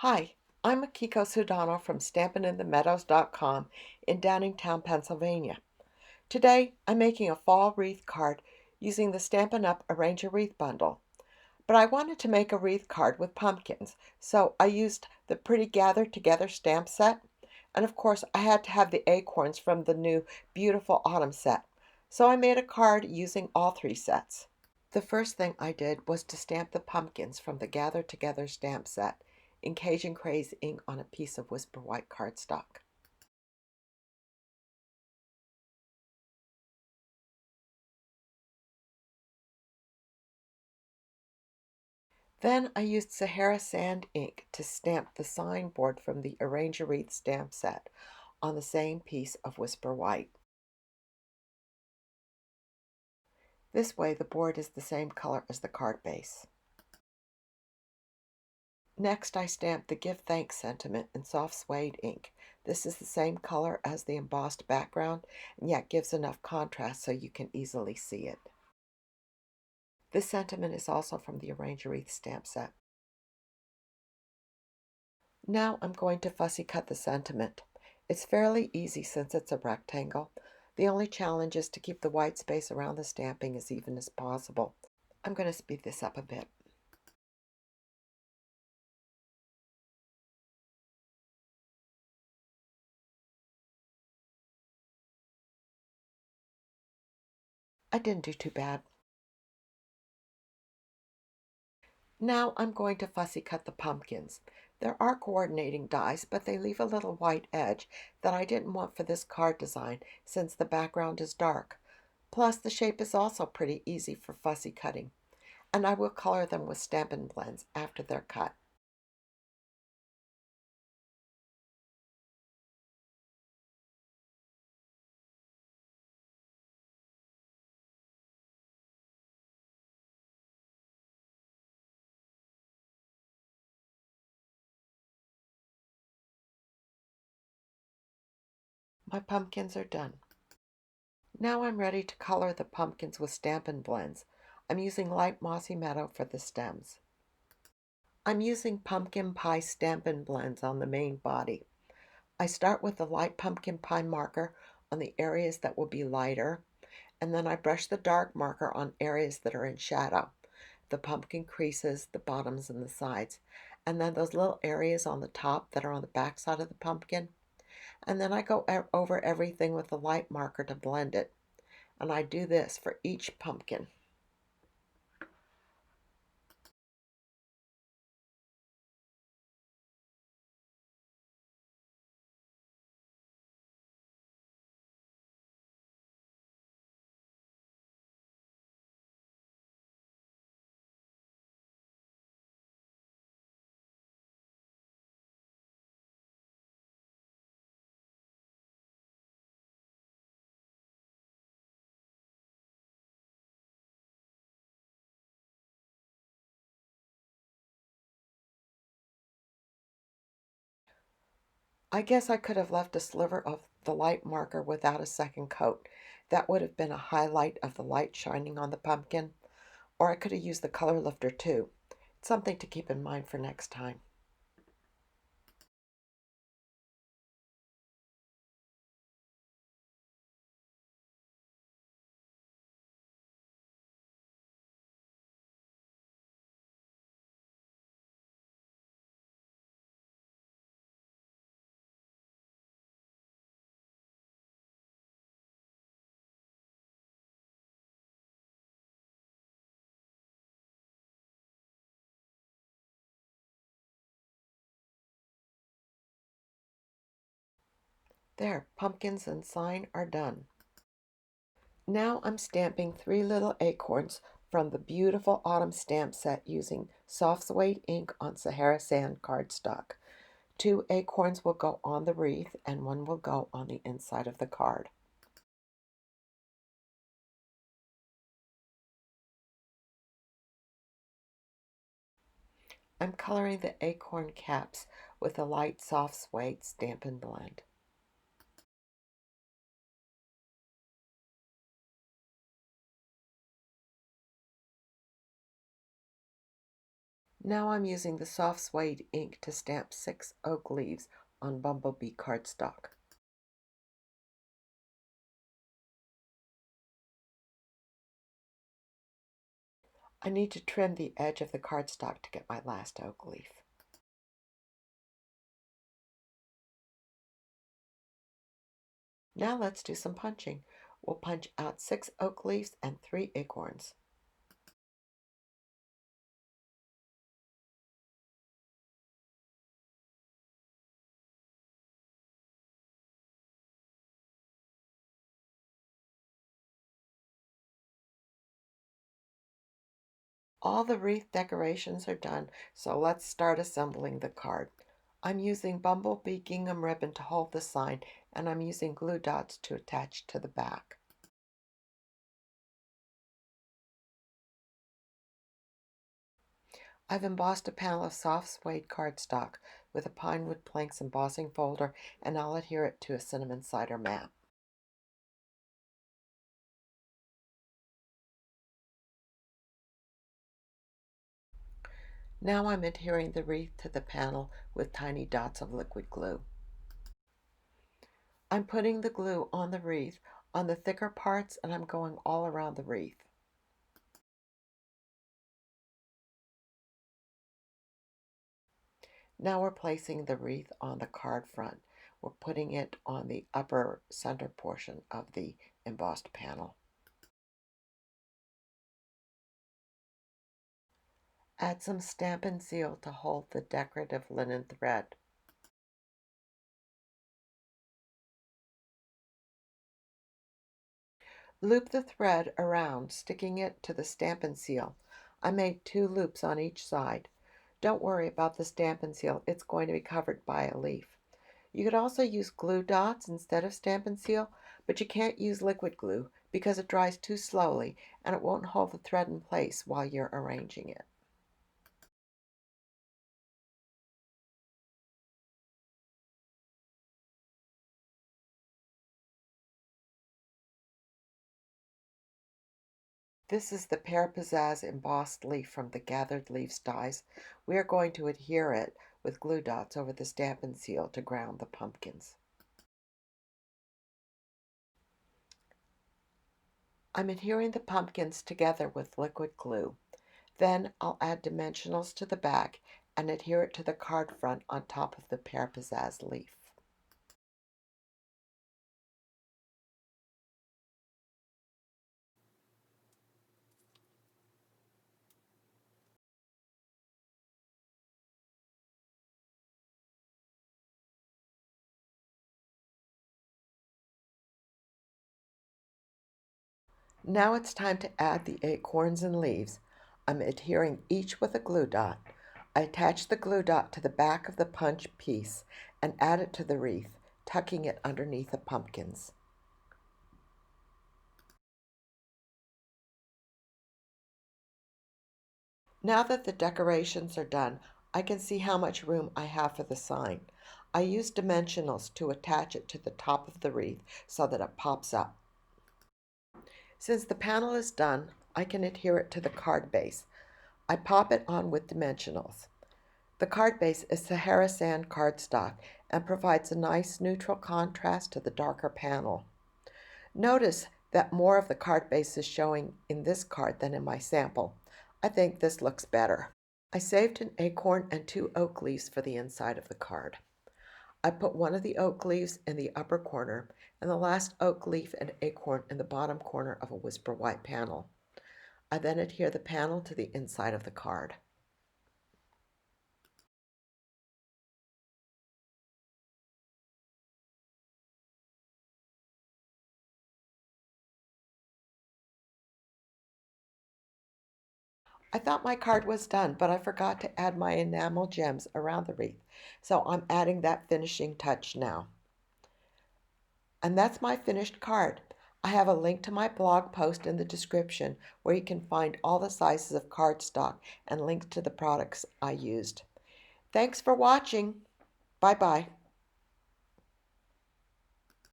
Hi, I'm Akiko Sudano from StampinInTheMeadows.com in Downingtown, Pennsylvania. Today, I'm making a fall wreath card using the Stampin' Up! Arrange a Wreath bundle. But I wanted to make a wreath card with pumpkins, so I used the Pretty Gather Together stamp set. And of course, I had to have the acorns from the new Beautiful Autumn set. So I made a card using all three sets. The first thing I did was to stamp the pumpkins from the Gather Together stamp set in Cajun Craze ink on a piece of Whisper White cardstock. Then I used Sahara Sand ink to stamp the sign board from the Arrange a Wreath stamp set on the same piece of Whisper White. This way the board is the same color as the card base. Next I stamped the Give Thanks sentiment in soft suede ink. This is the same color as the embossed background and yet gives enough contrast so you can easily see it. This sentiment is also from the Arrange a Wreath stamp set. Now I'm going to fussy cut the sentiment. It's fairly easy since it's a rectangle. The only challenge is to keep the white space around the stamping as even as possible. I'm going to speed this up a bit. I didn't do too bad. Now I'm going to fussy cut the pumpkins. There are coordinating dies, but they leave a little white edge that I didn't want for this card design since the background is dark. Plus, the shape is also pretty easy for fussy cutting, and I will color them with Stampin' Blends after they're cut. My pumpkins are done. Now I'm ready to color the pumpkins with Stampin' Blends. I'm using light mossy meadow for the stems. I'm using pumpkin pie Stampin' Blends on the main body. I start with the light pumpkin pie marker on the areas that will be lighter, and then I brush the dark marker on areas that are in shadow, the pumpkin creases, the bottoms, and the sides, and then those little areas on the top that are on the back side of the pumpkin. And then I go over everything with the light marker to blend it. And I do this for each pumpkin. I guess I could have left a sliver of the light marker without a second coat. That would have been a highlight of the light shining on the pumpkin. Or I could have used the color lifter too. It's something to keep in mind for next time. There, pumpkins and sign are done. Now I'm stamping 3 little acorns from the beautiful autumn stamp set using soft suede ink on Sahara Sand cardstock. 2 acorns will go on the wreath and 1 will go on the inside of the card. I'm coloring the acorn caps with a light soft suede Stampin' Blend. Now I'm using the soft suede ink to stamp 6 oak leaves on bumblebee cardstock. I need to trim the edge of the cardstock to get my last oak leaf. Now let's do some punching. We'll punch out 6 oak leaves and 3 acorns. All the wreath decorations are done, so let's start assembling the card. I'm using bumblebee gingham ribbon to hold the sign, and I'm using glue dots to attach to the back. I've embossed a panel of soft suede cardstock with a pine wood planks embossing folder, and I'll adhere it to a cinnamon cider mat. Now I'm adhering the wreath to the panel with tiny dots of liquid glue. I'm putting the glue on the wreath on the thicker parts, and I'm going all around the wreath. Now we're placing the wreath on the card front. We're putting it on the upper center portion of the embossed panel. Add some Stampin' Seal to hold the decorative linen thread. Loop the thread around, sticking it to the Stampin' Seal. I made 2 loops on each side. Don't worry about the Stampin' Seal, it's going to be covered by a leaf. You could also use glue dots instead of Stampin' Seal, but you can't use liquid glue because it dries too slowly and it won't hold the thread in place while you're arranging it. This is the Pear Pizzazz embossed leaf from the Gathered Leaves dies. We are going to adhere it with glue dots over the Stampin' Seal to ground the pumpkins. I'm adhering the pumpkins together with liquid glue. Then I'll add dimensionals to the back and adhere it to the card front on top of the Pear Pizzazz leaf. Now it's time to add the acorns and leaves. I'm adhering each with a glue dot. I attach the glue dot to the back of the punch piece and add it to the wreath, tucking it underneath the pumpkins. Now that the decorations are done, I can see how much room I have for the sign. I use dimensionals to attach it to the top of the wreath so that it pops up. Since the panel is done, I can adhere it to the card base. I pop it on with dimensionals. The card base is Sahara Sand cardstock and provides a nice neutral contrast to the darker panel. Notice that more of the card base is showing in this card than in my sample. I think this looks better. I saved an acorn and 2 oak leaves for the inside of the card. I put one of the oak leaves in the upper corner and the last oak leaf and acorn in the bottom corner of a whisper white panel. I then adhere the panel to the inside of the card. I thought my card was done, but I forgot to add my enamel gems around the wreath, so I'm adding that finishing touch now. And that's my finished card. I have a link to my blog post in the description where you can find all the sizes of cardstock and links to the products I used. Thanks for watching. Bye-bye.